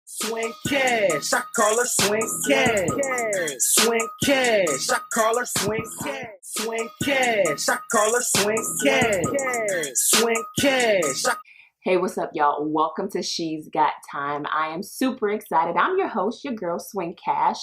Swin Cash, I call her Swin Cash. Swin Cash, I call her Swin Cash. Swin Cash, I call her Swin Cash. Swin Cash. Hey, what's up, y'all? Welcome to She's Got Time. I am super excited. I'm your host, your girl, Swin Cash,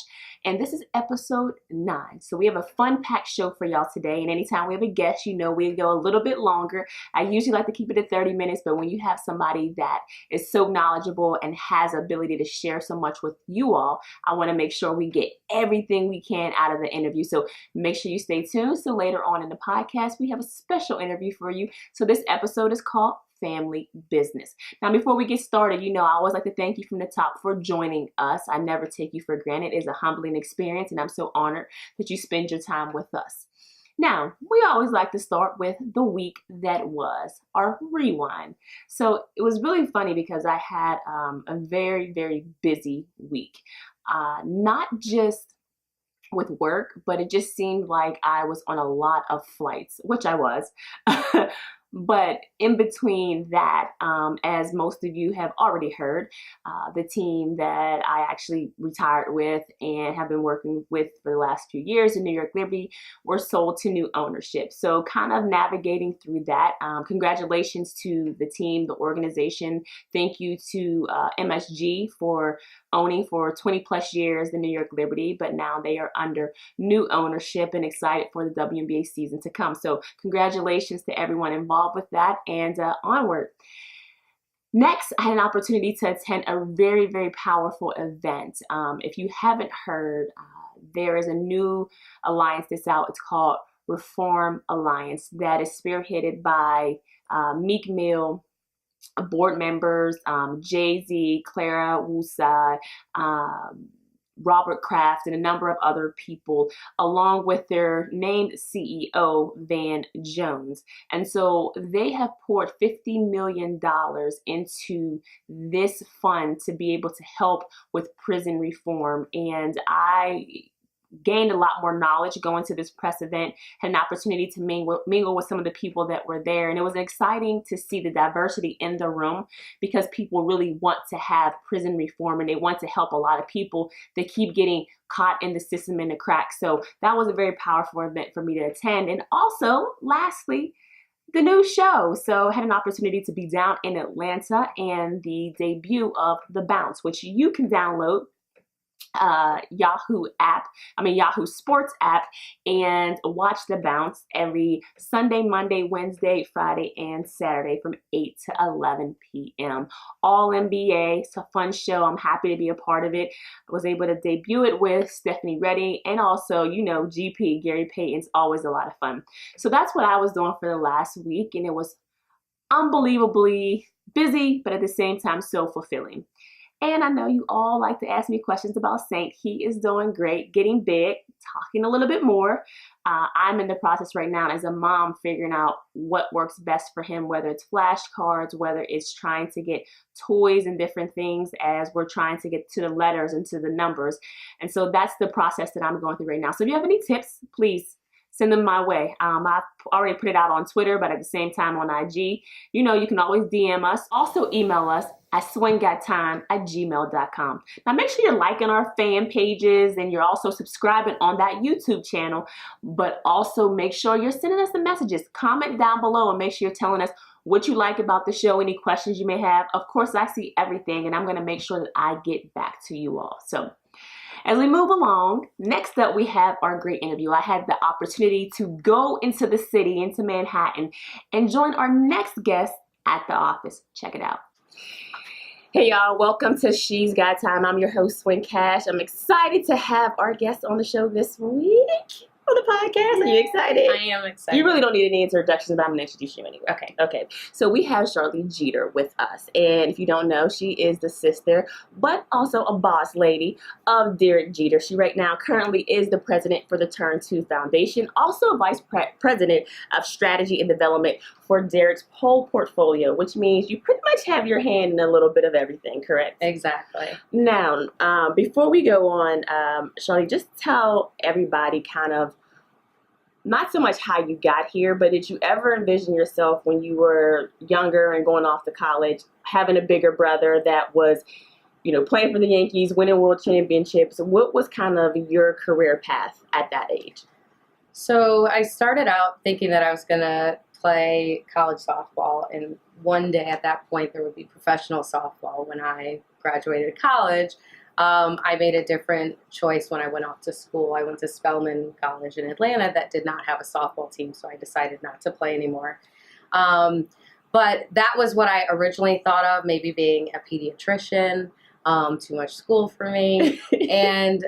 and this is episode 9. So we have a fun-packed show for y'all today, and anytime we have a guest, you know we go a little bit longer. I usually like to keep it at 30 minutes, but when you have somebody that is so knowledgeable and has the ability to share so much with you all, I want to make sure we get everything we can out of the interview. So make sure you stay tuned. So later on in the podcast, we have a special interview for you. So this episode is called Family Business. Now, before we get started, I always like to thank you from the top for joining us. I never take you for granted. It's a humbling experience, and I'm so honored that you spend your time with us. Now, we always like to start with the week that was, our rewind. So it was really funny because I had a very, very busy week. Not just with work, but it just seemed like I was on a lot of flights, which I was. But in between that, as most of you have already heard, the team that I actually retired with and have been working with for the last few years in New York Liberty were sold to new ownership. So kind of navigating through that. Congratulations to the team, the organization. Thank you to MSG for owning for 20 plus years the New York Liberty, but now they are under new ownership and excited for the WNBA season to come. So congratulations to everyone involved with that, and onward. Next, I had an opportunity to attend a very, very powerful event. If you haven't heard, there is a new alliance that's out. It's called Reform Alliance that is spearheaded by Meek Mill, board members, Jay-Z, Clara Wusa, Robert Kraft, and a number of other people, along with their named CEO, Van Jones. And so they have poured $50 million into this fund to be able to help with prison reform. And I gained a lot more knowledge going to this press event, had an opportunity to mingle with some of the people that were there. And it was exciting to see the diversity in the room because people really want to have prison reform and they want to help a lot of people that keep getting caught in the system in the cracks. So that was a very powerful event for me to attend. And also, lastly, the new show. So I had an opportunity to be down in Atlanta and the debut of The Bounce, which you can download Yahoo Sports app, and watch The Bounce every Sunday, Monday, Wednesday, Friday, and Saturday from 8 to 11 p.m. All NBA. It's a fun show. I'm happy to be a part of it. I was able to debut it with Stephanie Reddy and also, GP, Gary Payton's always a lot of fun. So that's what I was doing for the last week, and it was unbelievably busy, but at the same time, so fulfilling. And I know you all like to ask me questions about Saint. He is doing great, getting big, talking a little bit more. I'm in the process right now as a mom figuring out what works best for him, whether it's flashcards, whether it's trying to get toys and different things as we're trying to get to the letters and to the numbers. And so that's the process that I'm going through right now. So if you have any tips, please send them my way. I've already put it out on Twitter, but at the same time on IG. You can always DM us. Also email us at swingottime@gmail.com. Now make sure you're liking our fan pages and you're also subscribing on that YouTube channel, but also make sure you're sending us the messages. Comment down below and make sure you're telling us what you like about the show, any questions you may have. Of course, I see everything and I'm gonna make sure that I get back to you all. So as we move along, next up we have our great interview. I had the opportunity to go into the city, into Manhattan, and join our next guest at the office. Check it out. Hey y'all, welcome to She's Got Time. I'm your host, Swin Cash. I'm excited to have our guest on the show this week on the podcast. Are you excited? I am excited. You really don't need any introductions, but I'm going to introduce you anyway. Okay. So we have Sharlee Jeter with us. And if you don't know, she is the sister, but also a boss lady of Derek Jeter. She right now currently is the president for the Turn 2 Foundation, also vice president of strategy and development for Derek's whole portfolio, which means you pretty much have your hand in a little bit of everything, correct? Exactly. Now, before we go on, Sharlee, just tell everybody kind of not so much how you got here, but did you ever envision yourself when you were younger and going off to college, having a bigger brother that was playing for the Yankees, winning world championships. What was kind of your career path at that age? So I started out thinking that I was going to play college softball, and one day at that point there would be professional softball. When I graduated college, I made a different choice when I went off to school. I went to Spelman College in Atlanta that did not have a softball team, so I decided not to play anymore. But that was what I originally thought of, maybe being a pediatrician. Too much school for me. And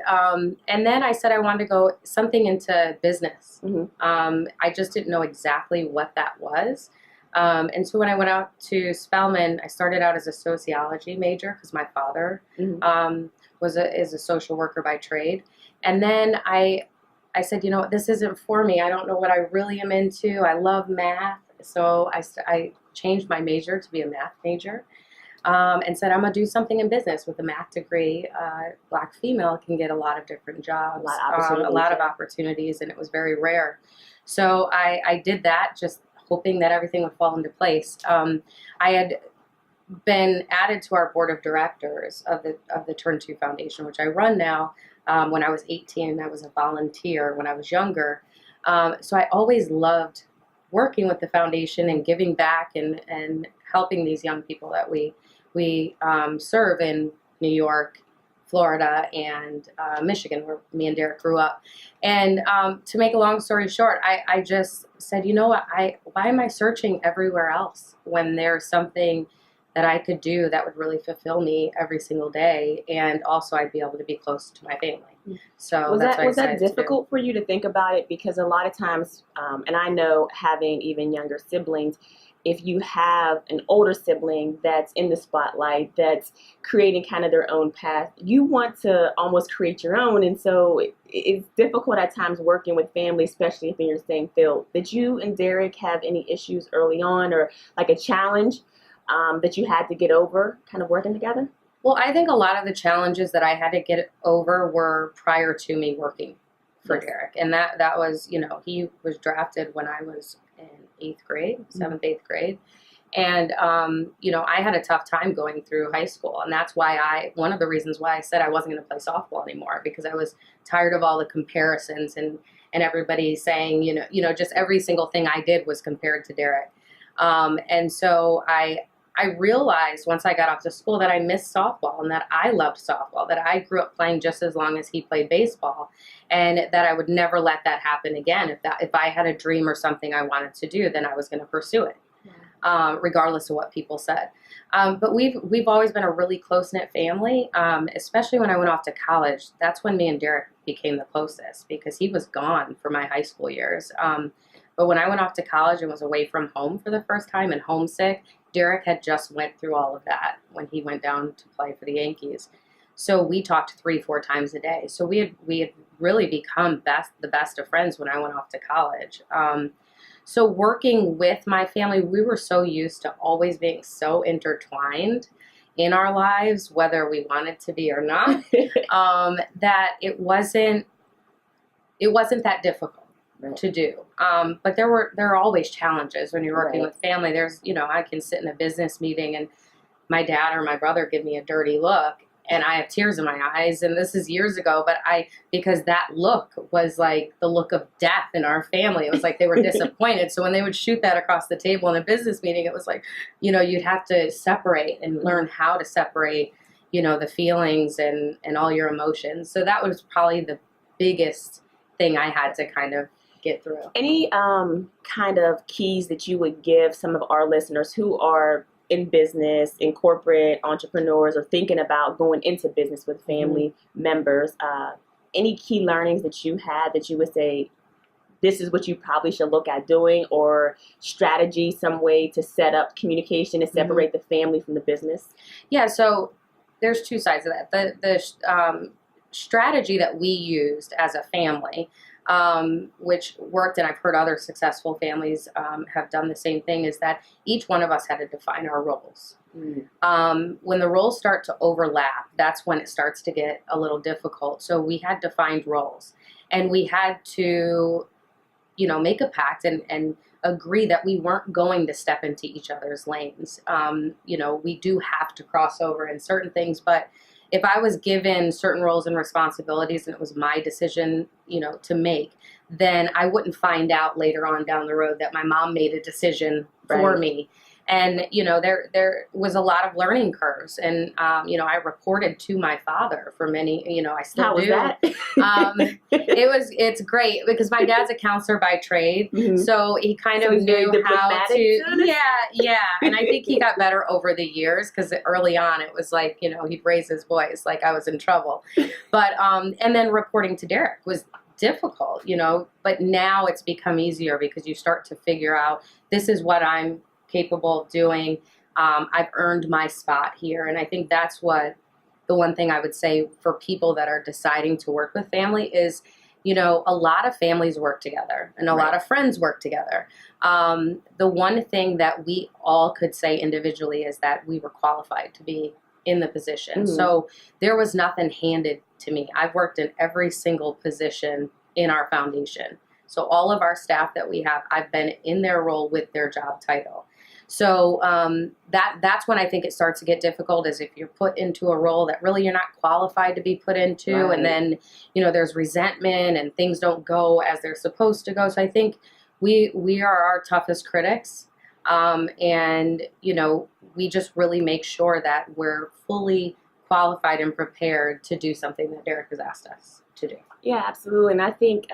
then I said I wanted to go something into business. Mm-hmm. I just didn't know exactly what that was. And so when I went out to Spelman, I started out as a sociology major because my father mm-hmm. Is a social worker by trade. And then I said, this isn't for me. I don't know what I really am into. I love math. So I changed my major to be a math major. And said, I'm going to do something in business with a math degree. Black female can get a lot of different jobs, a lot of opportunities, and it was very rare. So I did that, just hoping that everything would fall into place. I had been added to our board of directors of the Turn 2 Foundation, which I run now. When I was 18, I was a volunteer when I was younger. So I always loved working with the foundation and giving back and helping these young people that we serve in New York, Florida, and Michigan, where me and Derek grew up. And to make a long story short, I just said, why am I searching everywhere else when there's something that I could do that would really fulfill me every single day, and also I'd be able to be close to my family. So was that difficult for you to think about it? Because a lot of times, and I know having even younger siblings, if you have an older sibling that's in the spotlight, that's creating kind of their own path, you want to almost create your own. And so it's difficult at times working with family, especially if in your same field. Did you and Derek have any issues early on, or like a challenge that you had to get over kind of working together? Well, I think a lot of the challenges that I had to get over were prior to me working for Derek. And that was, he was drafted when I was in 8th grade, 7th, 8th grade. And, I had a tough time going through high school. And that's why one of the reasons why I said I wasn't going to play softball anymore, because I was tired of all the comparisons and everybody saying, just every single thing I did was compared to Derek. And so I realized once I got off to school that I missed softball and that I loved softball, that I grew up playing just as long as he played baseball, and that I would never let that happen again. If I had a dream or something I wanted to do, then I was going to pursue it, regardless of what people said. But we've always been a really close-knit family, especially when I went off to college. That's when me and Derek became the closest, because he was gone for my high school years. But when I went off to college and was away from home for the first time and homesick, Derek had just went through all of that when he went down to play for the Yankees. So we talked 3-4 times a day. So we had really become the best of friends when I went off to college. So working with my family, we were so used to always being so intertwined in our lives, whether we wanted to be or not, that it wasn't that difficult to do. But there are always challenges when you're working with family. There's, I can sit in a business meeting and my dad or my brother give me a dirty look and I have tears in my eyes. And this is years ago, but because that look was like the look of death in our family. It was like they were disappointed. So when they would shoot that across the table in a business meeting, it was like, you'd have to separate and learn how to separate, the feelings and all your emotions. So that was probably the biggest thing I had to kind of get through. Any kind of keys that you would give some of our listeners who are in business, in corporate entrepreneurs, or thinking about going into business with family members? Any key learnings that you had that you would say, this is what you probably should look at doing, or strategy, some way to set up communication and separate the family from the business? Yeah, so there's two sides of that. The strategy that we used as a family, which worked, and I've heard other successful families have done the same thing, is that each one of us had to define our roles. When the roles start to overlap, that's when it starts to get a little difficult. So we had defined roles, and we had to, make a pact and agree that we weren't going to step into each other's lanes. We do have to cross over in certain things, but if I was given certain roles and responsibilities and it was my decision, to make, then I wouldn't find out later on down the road that my mom made a decision for me. And, there was a lot of learning curves. And, I reported to my father for many, I still How do. Was that? It's great because my dad's a counselor by trade. Mm-hmm. So he kind of knew how to, yeah. And I think he got better over the years because early on it was like, he'd raise his voice like I was in trouble. But, and then reporting to Derek was difficult, but now it's become easier because you start to figure out this is what I'm capable of doing. I've earned my spot here. And I think that's what the one thing I would say for people that are deciding to work with family is, a lot of families work together and a lot of friends work together. The one thing that we all could say individually is that we were qualified to be in the position. Mm-hmm. So there was nothing handed to me. I've worked in every single position in our foundation. So all of our staff that we have, I've been in their role with their job title. So that's when I think it starts to get difficult is if you're put into a role that really you're not qualified to be put into. Right. And then, there's resentment and things don't go as they're supposed to go. So I think we are our toughest critics. And, we just really make sure that we're fully qualified and prepared to do something that Derek has asked us to do. Yeah, absolutely. And I think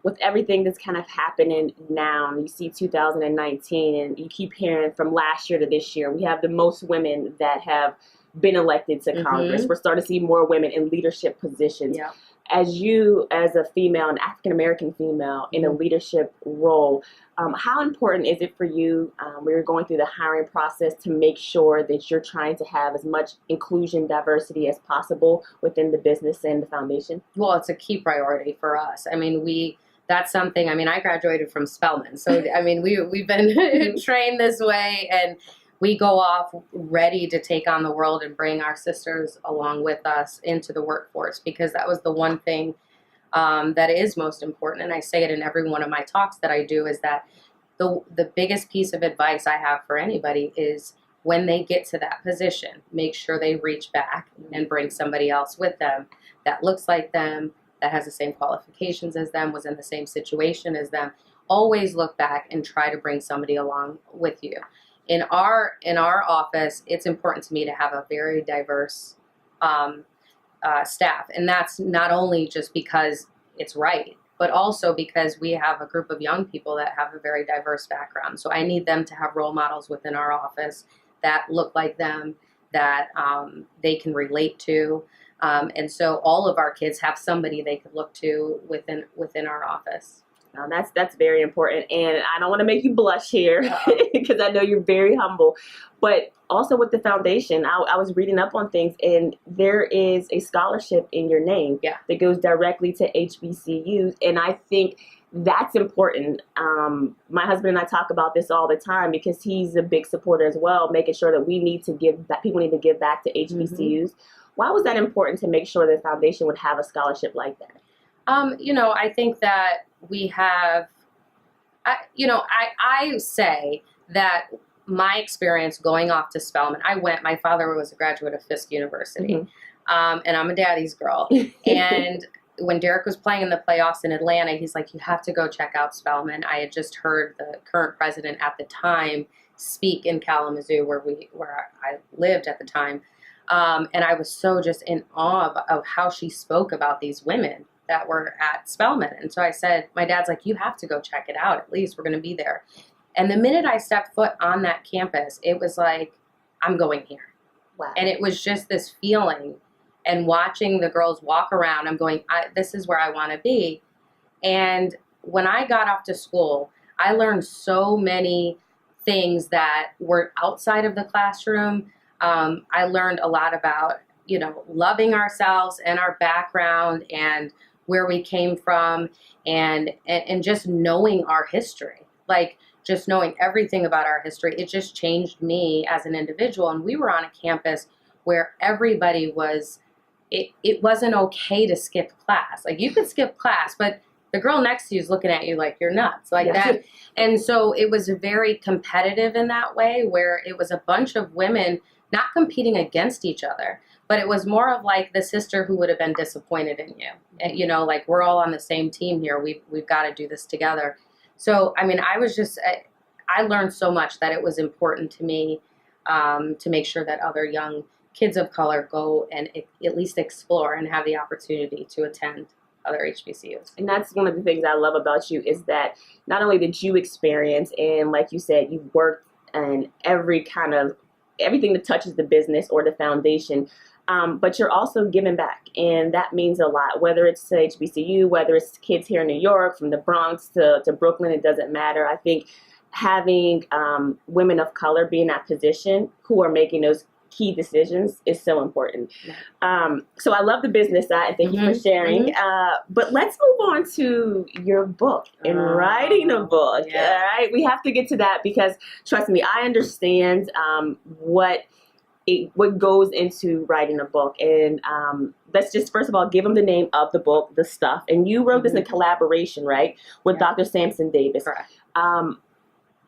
with everything that's kind of happening now, you see 2019 and you keep hearing from last year to this year, we have the most women that have been elected to Congress. Mm-hmm. We're starting to see more women in leadership positions. Yeah. As you, as a female, an African-American female in a leadership role, how important is it for you when you're going through the hiring process to make sure that you're trying to have as much inclusion, diversity as possible within the business and the foundation? Well, it's a key priority for us. I mean, that's something, I graduated from Spelman. So, we've been trained this way and we go off ready to take on the world and bring our sisters along with us into the workforce because that was the one thing that is most important. And I say it in every one of my talks that I do is that the biggest piece of advice I have for anybody is when they get to that position, make sure they reach back and bring somebody else with them that looks like them, that has the same qualifications as them, was in the same situation as them. Always look back and try to bring somebody along with you. In our office, it's important to me to have a very diverse staff. And that's not only just because it's right, but also because we have a group of young people that have a very diverse background. So I need them to have role models within our office that look like them, that they can relate to. And so all of our kids have somebody they could look to within our office. That's very important, and I don't want to make you blush here because I know you're very humble, but also with the foundation, I was reading up on things, and there is a scholarship in your name that goes directly to HBCUs, and I think that's important. My husband and I talk about this all the time because he's a big supporter as well, making sure that we need to give back, people need to give back to HBCUs. Mm-hmm. Why was that important to make sure the foundation would have a scholarship like that? I think that we have, I say that my experience going off to Spelman, my father was a graduate of Fisk University, mm-hmm. And I'm a daddy's girl. And when Derek was playing in the playoffs in Atlanta, he's like, you have to go check out Spelman. I had just heard the current president at the time speak in Kalamazoo where I lived at the time. And I was so just in awe of how she spoke about these women that were at Spelman. And so I said, my dad's like, you have to go check it out. At least we're going to be there. And the minute I stepped foot on that campus, it was like, I'm going here. Wow. And it was just this feeling and watching the girls walk around, I'm going, this is where I want to be. And when I got off to school, I learned so many things that were outside of the classroom. I learned a lot about, loving ourselves and our background and where we came from and just knowing our history, like just knowing everything about our history. It just changed me as an individual. And we were on a campus where everybody was, it wasn't okay to skip class. Like you could skip class, but the girl next to you is looking at you like you're nuts, like that. And so it was very competitive in that way, where it was a bunch of women not competing against each other, but it was more of like the sister who would have been disappointed in you. And, you know, like, we're all on the same team here. We've got to do this together. So, I mean, I learned so much that it was important to me to make sure that other young kids of color go and at least explore and have the opportunity to attend other HBCUs. And that's one of the things I love about you, is that not only did you experience, and like you said, you've worked in everything that touches the business or the foundation, but you're also giving back, and that means a lot, whether it's to HBCU, whether it's kids here in New York, from the Bronx to Brooklyn, it doesn't matter. I think having women of color be in that position who are making those key decisions is so important. So I love the business side, and thank you for sharing. But let's move on to your book and writing a book. All right, we have to get to that, because trust me, I understand what goes into writing a book. And let's just first of all give them the name of the book, The Stuff. And you wrote this in collaboration, right, with Dr. Samson Davis. Correct.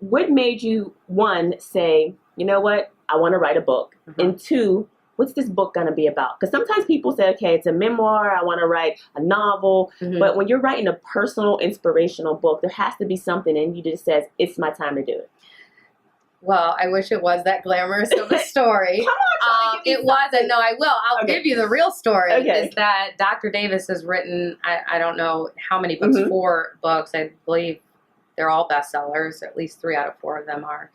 What made you, one, say, you know what, I want to write a book, and two, what's this book going to be about? Because sometimes people say, okay, it's a memoir, I want to write a novel, but when you're writing a personal, inspirational book, there has to be something in you that says, it's my time to do it. Well, I wish it was that glamorous of a story. Come on, it wasn't. No, I will. I'll give you the real story. Okay. Is that Dr. Davis has written, I don't know how many books, 4 books. I believe they're all bestsellers. At least 3 out of 4 of them are.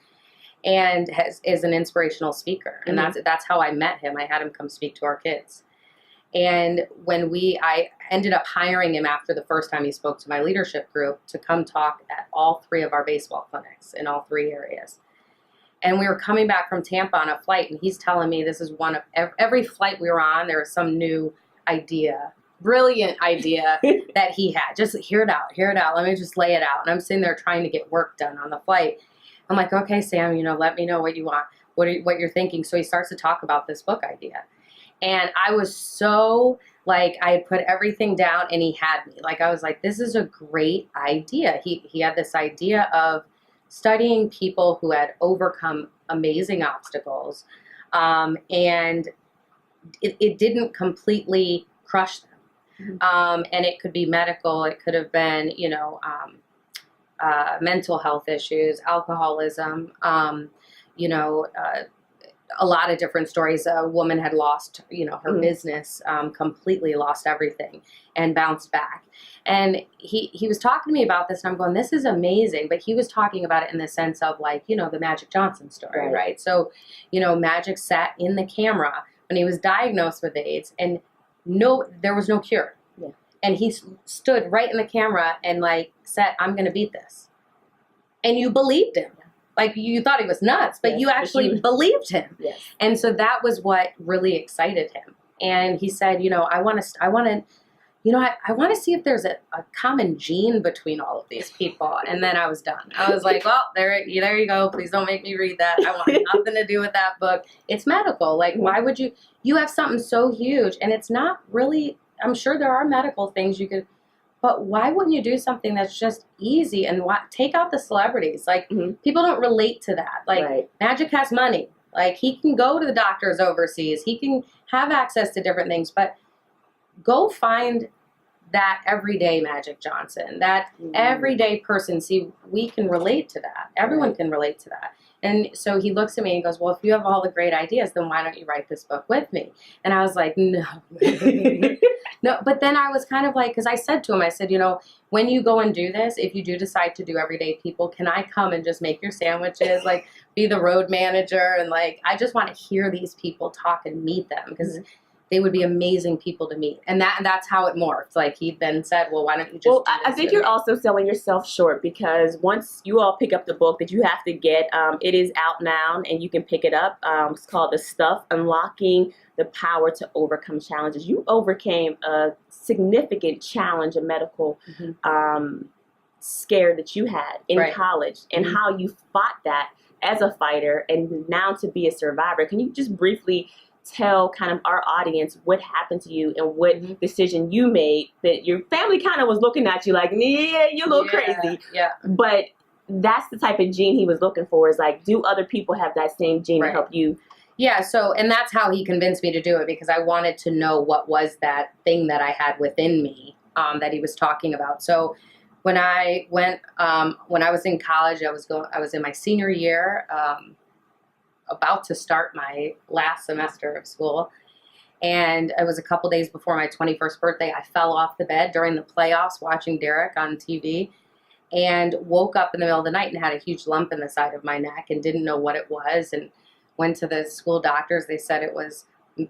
And is an inspirational speaker. And that's how I met him. I had him come speak to our kids. And when I ended up hiring him after the first time he spoke to my leadership group to come talk at all 3 of our baseball clinics in all 3 areas. And we were coming back from Tampa on a flight, and he's telling me this is one of every flight we were on, there was some new idea, brilliant idea that he had. Just hear it out. Let me just lay it out. And I'm sitting there trying to get work done on the flight. I'm like, okay, Sam, let me know what you want, what you're thinking. So he starts to talk about this book idea. And I was so, like, I had put everything down, and he had me. Like, I was like, this is a great idea. He had this idea of studying people who had overcome amazing obstacles, and it didn't completely crush them. And it could be medical, it could have been, mental health issues, alcoholism, a lot of different stories. A woman had lost, her business, completely lost everything and bounced back. And he was talking to me about this, and I'm going, this is amazing. But he was talking about it in the sense of, like, the Magic Johnson story, right? So, Magic sat in the camera when he was diagnosed with AIDS, and there was no cure. Yeah. And he stood right in the camera and, like, said, I'm going to beat this. And you believed him. Like, you thought he was nuts, but you actually believed him. Yes. And so that was what really excited him. And he said, I want to see if there's a common gene between all of these people. And then I was done. I was like, well, there you go. Please don't make me read that. I want nothing to do with that book. It's medical. Like, why would you have something so huge? And it's not really, I'm sure there are medical things you could, but why wouldn't you do something that's just easy and take out the celebrities? Like, people don't relate to that. Like, Magic has money. Like, he can go to the doctors overseas. He can have access to different things. But go find that everyday Magic Johnson, that everyday person. See, we can relate to that. Everyone can relate to that. And so he looks at me and goes, well, if you have all the great ideas, then why don't you write this book with me? And I was like, no. No, but then I was kind of like, because I said to him, I said, when you go and do this, if you do decide to do everyday people, can I come and just make your sandwiches, like, be the road manager? And, like, I just want to hear these people talk and meet them, because they would be amazing people to meet. And that's how it morphed. Like, he then said, well, why don't you just do this? I think you're also selling yourself short, because once you all pick up the book that you have to get, it is out now and you can pick it up. It's called The Stuff, Unlocking the Power to Overcome Challenges. You overcame a significant challenge, a medical scare that you had in college, and how you fought that as a fighter and now to be a survivor. Can you just briefly tell kind of our audience what happened to you and what decision you made that your family kind of was looking at you like, yeah, you're a little crazy. Yeah. But that's the type of gene he was looking for, is like, do other people have that same gene to help you? Yeah, so, and that's how he convinced me to do it, because I wanted to know what was that thing that I had within me that he was talking about. So when I went, when I was in college, I was in my senior year, about to start my last semester of school. And it was a couple days before my 21st birthday. I fell off the bed during the playoffs watching Derek on TV and woke up in the middle of the night and had a huge lump in the side of my neck and didn't know what it was, and went to the school doctors. They said it was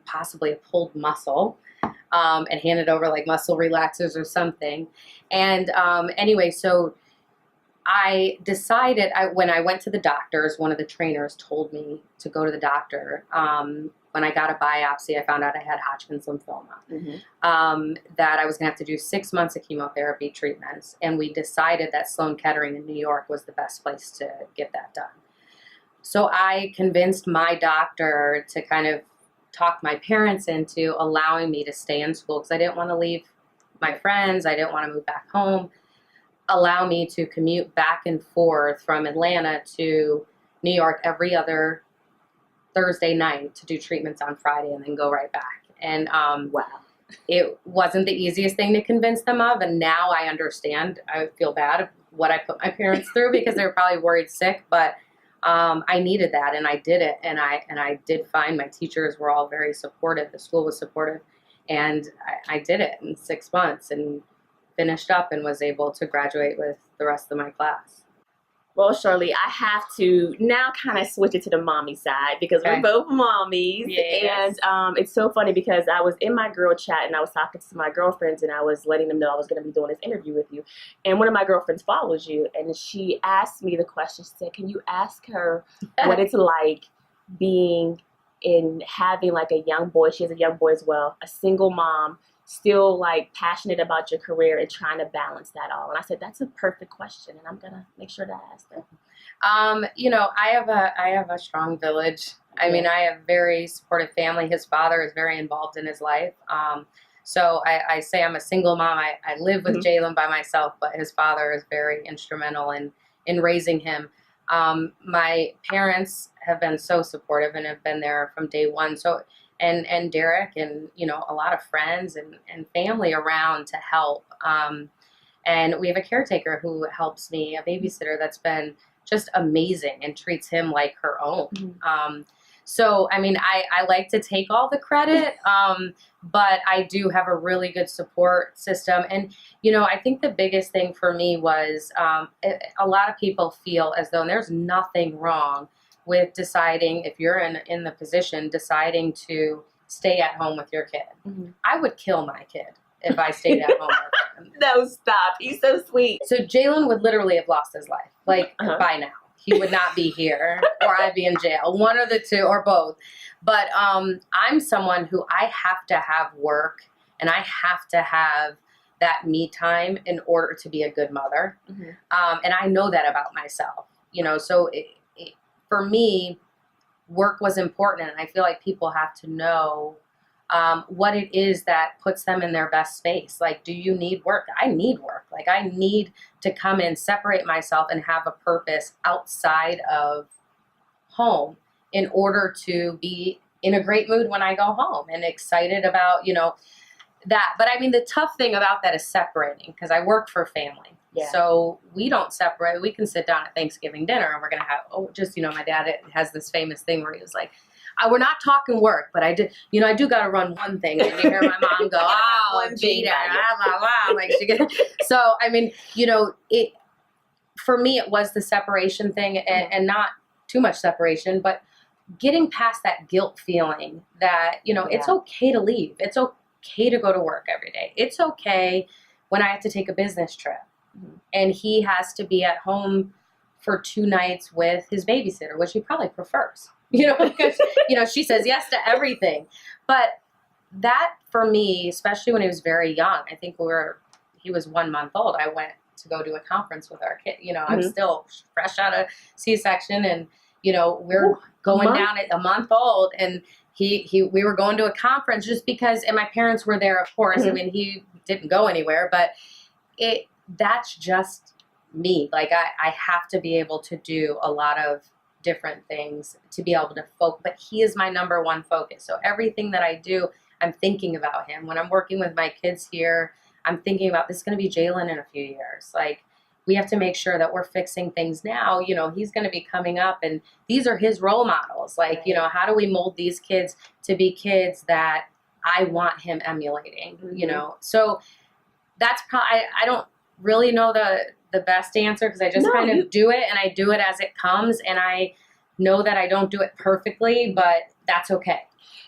possibly a pulled muscle, and handed over like muscle relaxers or something. And anyway, so I decided, when I went to the doctors, one of the trainers told me to go to the doctor. When I got a biopsy, I found out I had Hodgkin's lymphoma, that I was going to have to do 6 months of chemotherapy treatments. And we decided that Sloan Kettering in New York was the best place to get that done. So I convinced my doctor to kind of talk my parents into allowing me to stay in school, because I didn't want to leave my friends. I didn't want to move back home. Allow me to commute back and forth from Atlanta to New York every other Thursday night to do treatments on Friday and then go right back. And wow. It wasn't the easiest thing to convince them of. And now I understand. I feel bad of what I put my parents through, because they were probably worried sick, but I needed that, and I did it, and I did find my teachers were all very supportive. The school was supportive, and I did it in 6 months and finished up and was able to graduate with the rest of my class. Well, Sharlee, I have to now kind of switch it to the mommy side, because we're both mommies. Yes. And it's so funny because I was in my girl chat and I was talking to my girlfriends and I was letting them know I was going to be doing this interview with you. And one of my girlfriends follows you, and she asked me the question. She said, can you ask her what it's like being in having like a young boy? She has a young boy as well, a single mom, still like passionate about your career and trying to balance that all. And I said, that's a perfect question, and I'm gonna make sure to ask her. I have a strong village. I mean, I have very supportive family. His father is very involved in his life. So I say I'm a single mom. I live with Jalen by myself, but his father is very instrumental in raising him. My parents have been so supportive and have been there from day one. So and Derek and, a lot of friends and family around to help. And we have a caretaker who helps me, a babysitter that's been just amazing and treats him like her own. So, I mean, I like to take all the credit, but I do have a really good support system. And, I think the biggest thing for me was a lot of people feel as though there's nothing wrong with deciding, if you're in the position, deciding to stay at home with your kid. I would kill my kid if I stayed at home with him. No, stop. He's so sweet. So Jalen would literally have lost his life, by now. He would not be here, or I'd be in jail. One of the two, or both. But I'm someone who I have to have work, and I have to have that me time in order to be a good mother. And I know that about myself. So for me, work was important, and I feel like people have to know what it is that puts them in their best space. Like, do you need work? I need work. Like, I need to come in, separate myself, and have a purpose outside of home in order to be in a great mood when I go home and excited about, that. But I mean, the tough thing about that is separating, because I work for family. Yeah. So we don't separate. We can sit down at Thanksgiving dinner and we're going to have, my dad has this famous thing where he was like, we're not talking work, but I do got to run one thing. And you hear my mom go, Jeter, blah, blah, blah. So, I mean, for me, it was the separation thing, and not too much separation, but getting past that guilt feeling that, it's okay to leave. It's okay to go to work every day. It's okay when I have to take a business trip. And he has to be at home for 2 nights with his babysitter, which he probably prefers, because, she says yes to everything. But that, for me, especially when he was very young, I think he was 1 month old. I went to go to a conference with our kid. I'm still fresh out of C-section, and, we're going down at a month old, and we were going to a conference just because, and my parents were there, of course. I mean, he didn't go anywhere, but that's just me. Like I have to be able to do a lot of different things to be able to focus, but he is my number one focus. So everything that I do, I'm thinking about him. When I'm working with my kids here, I'm thinking about this is going to be Jalen in a few years. Like, we have to make sure that we're fixing things now. You know, he's going to be coming up and these are his role models. Like, you know, how do we mold these kids to be kids that I want him emulating, you know? So that's probably, I don't really know the best answer because I just kind of do it and I do it as it comes. And I know that I don't do it perfectly, but that's okay.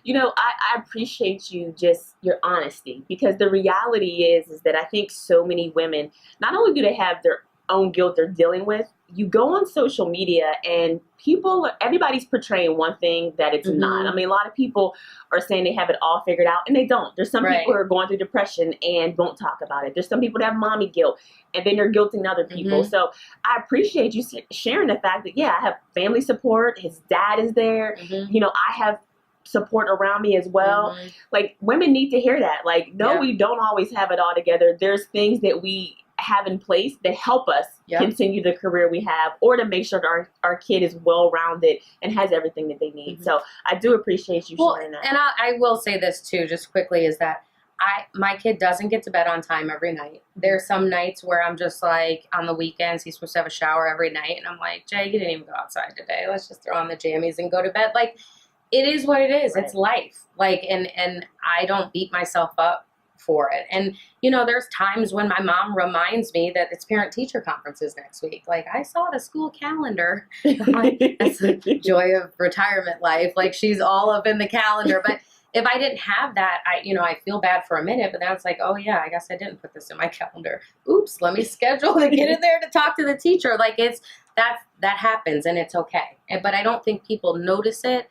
You know, I appreciate you, just your honesty, because the reality is that I think so many women, not only do they have their own guilt they're dealing with, you go on social media and everybody's portraying one thing that it's not. I mean, a lot of people are saying they have it all figured out and they don't. There's some people who are going through depression and won't talk about it. There's some people that have mommy guilt and then they're guilting other people. So I appreciate you sharing the fact that, I have family support. His dad is there. You know, I have support around me as well. Like, women need to hear that. Like, no, we don't always have it all together. There's things that we have in place that help us continue the career we have, or to make sure that our kid is well-rounded and has everything that they need. So I do appreciate you sharing that. And I will say this too, just quickly, is that my kid doesn't get to bed on time every night. There's some nights where I'm just like, on the weekends, he's supposed to have a shower every night. And I'm like, Jay, you didn't even go outside today. Let's just throw on the jammies and go to bed. Like, it is what it is. It's life. Like, and I don't beat myself up for it. And, you know, there's times when my mom reminds me that it's parent-teacher conferences next week. Like, I saw the school calendar. Like, that's the joy of retirement life. Like, she's all up in the calendar. But if I didn't have that, I feel bad for a minute, but then it's like, oh yeah, I guess I didn't put this in my calendar. Oops, let me schedule to get in there to talk to the teacher. Like, that happens and it's okay. But I don't think people notice it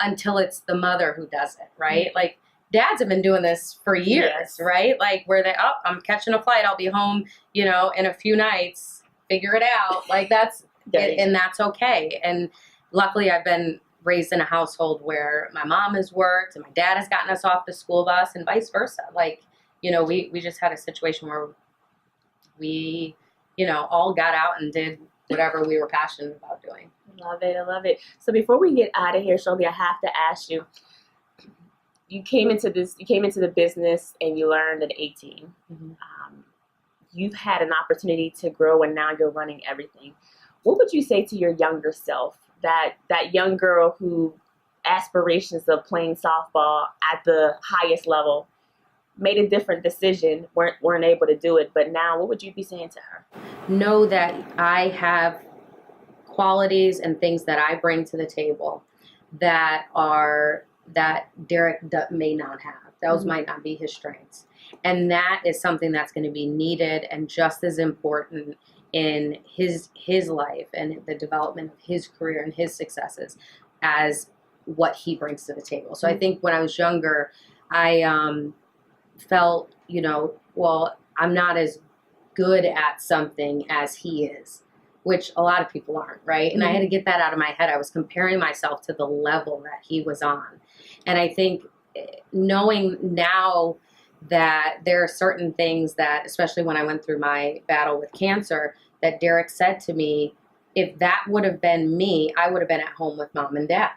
until it's the mother who does it, right? Like, dads have been doing this for years, right? Like, where I'm catching a flight, I'll be home, in a few nights, figure it out. Like, that's it, and that's okay. And luckily I've been raised in a household where my mom has worked and my dad has gotten us off the school bus and vice versa. Like, we just had a situation where we, all got out and did whatever we were passionate about doing. I love it. So before we get out of here, Sharlee, I have to ask you, you came into the business and you learned at 18. You've had an opportunity to grow and now you're running everything. What would you say to your younger self, that young girl who aspirations of playing softball at the highest level, made a different decision, weren't able to do it, but now what would you be saying to her? Know that I have qualities and things that I bring to the table that Derek may not have. Those might not be his strengths. And that is something that's going to be needed and just as important in his life and the development of his career and his successes as what he brings to the table. So I think when I was younger, I felt, well, I'm not as good at something as he is, which a lot of people aren't, right? And I had to get that out of my head. I was comparing myself to the level that he was on. And I think knowing now that there are certain things that, especially when I went through my battle with cancer, that Derek said to me, if that would have been me, I would have been at home with mom and dad.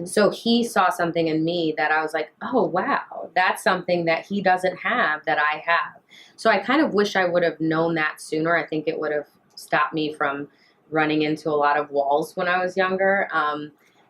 So he saw something in me that I was like, oh, wow, that's something that he doesn't have that I have. So I kind of wish I would have known that sooner. I think it would have stopped me from running into a lot of walls when I was younger,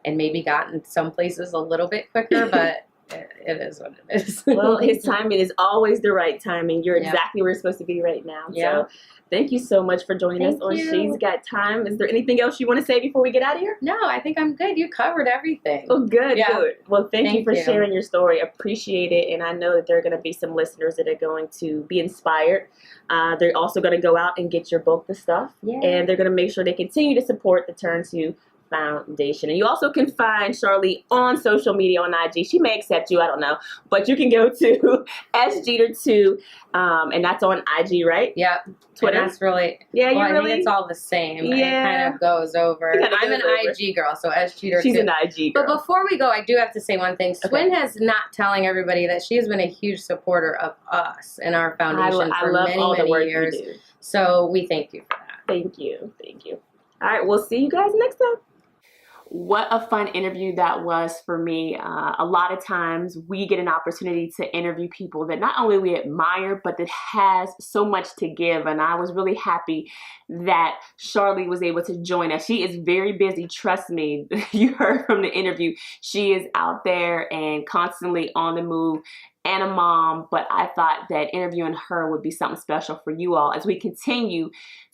and maybe gotten some places a little bit quicker, but it is what it is. Well, his timing is always the right timing. You're exactly where you're supposed to be right now. So thank you so much for joining us on She's Got Time. Is there anything else you want to say before we get out of here? No, I think I'm good. You covered everything. Oh, good. Well, thank you for sharing your story. Appreciate it. And I know that there are going to be some listeners that are going to be inspired. They're also going to go out and get your book, The Stuff. And they're going to make sure they continue to support the Turn to Foundation. And you also can find Sharlee on social media on IG. She may accept you, I don't know. But you can go to sjeter2, and that's on IG, right? Yep. Twitter. And that's really, yeah, well, you really? I think it's all the same. Yeah. It kind of goes over. I'm an IG girl, so sjeter2. She's an IG girl. But before we go, I do have to say one thing. Swin has not telling everybody that she has been a huge supporter of us and our foundation for many years. So we thank you for that. Thank you. Thank you. All right, we'll see you guys next time. What a fun interview that was for me. A lot of times we get an opportunity to interview people that not only we admire, but that has so much to give. And I was really happy that Sharlee was able to join us. She is very busy, trust me. You heard from the interview. She is out there and constantly on the move, and a mom, but I thought that interviewing her would be something special for you all as we continue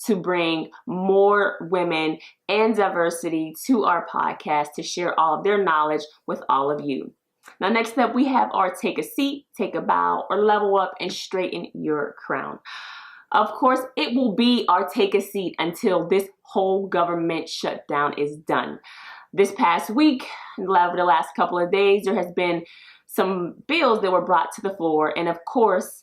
to bring more women and diversity to our podcast to share all of their knowledge with all of you. Now, next up, we have our take a seat, take a bow, or level up and straighten your crown. Of course, it will be our take a seat until this whole government shutdown is done. This past week, over the last couple of days, there has been some bills that were brought to the floor. And of course,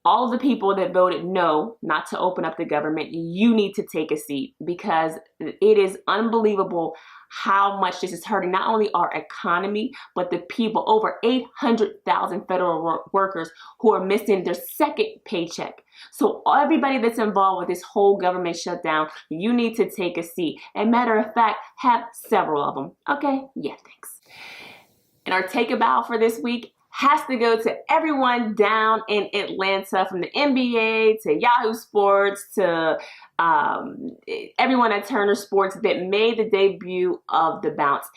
all of the people that voted no, not to open up the government, you need to take a seat, because it is unbelievable how much this is hurting not only our economy, but the people, over 800,000 federal workers who are missing their second paycheck. So everybody that's involved with this whole government shutdown, you need to take a seat. And matter of fact, have several of them. Okay? Yeah, thanks. And our take a bow for this week has to go to everyone down in Atlanta, from the NBA to Yahoo Sports to everyone at Turner Sports that made the debut of The Bounce.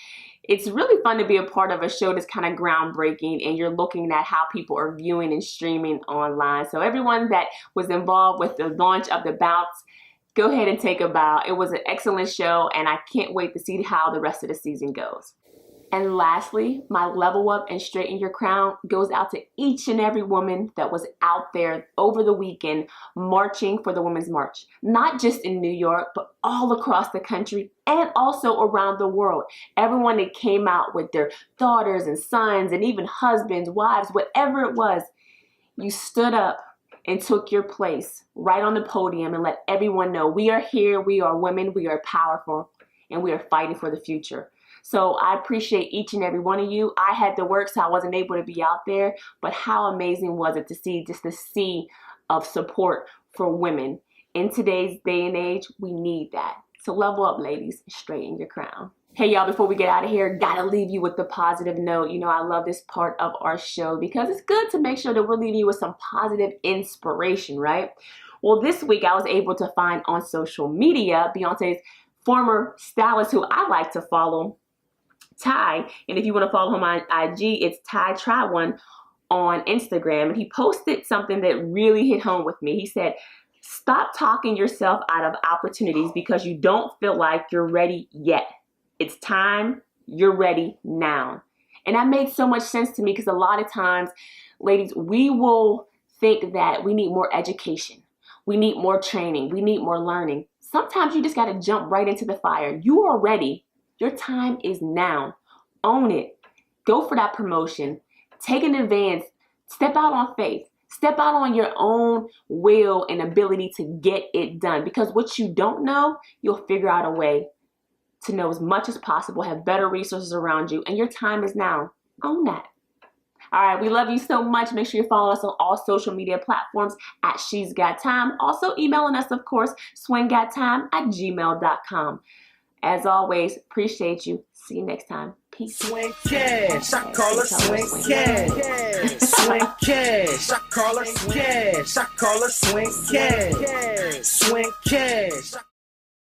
It's really fun to be a part of a show that's kind of groundbreaking, and you're looking at how people are viewing and streaming online. So everyone that was involved with the launch of The Bounce, go ahead and take a bow. It was an excellent show, and I can't wait to see how the rest of the season goes. And lastly, my level up and straighten your crown goes out to each and every woman that was out there over the weekend marching for the Women's March. Not just in New York, but all across the country and also around the world. Everyone that came out with their daughters and sons and even husbands, wives, whatever it was, you stood up and took your place right on the podium and let everyone know we are here, we are women, we are powerful, and we are fighting for the future. So I appreciate each and every one of you. I had to work, so I wasn't able to be out there, but how amazing was it to see just the sea of support for women. In today's day and age, we need that. So level up, ladies, straighten your crown. Hey y'all, before we get out of here, gotta leave you with the positive note. You know, I love this part of our show because it's good to make sure that we're leaving you with some positive inspiration, right? Well, this week I was able to find on social media Beyonce's former stylist, who I like to follow, Ty, and if you want to follow him on IG, it's Ty Try One on Instagram, and he posted something that really hit home with me. He said, stop talking yourself out of opportunities because you don't feel like you're ready yet. It's time, you're ready now. And that made so much sense to me, because a lot of times, ladies, we will think that we need more education, we need more training, we need more learning. Sometimes you just got to jump right into the fire. You are ready. Your time is now. Own it. Go for that promotion. Take an advance. Step out on faith. Step out on your own will and ability to get it done. Because what you don't know, you'll figure out a way to know as much as possible, have better resources around you, and your time is now. Own that. All right, we love you so much. Make sure you follow us on all social media platforms at She's Got Time. Also emailing us, of course, swinggottime@gmail.com. As always, appreciate you. See you next time. Peace. Swin Cash, I call her Swin Cash. Swin Cash, I call her Swin Cash. I call her Swin Cash. Swin Cash.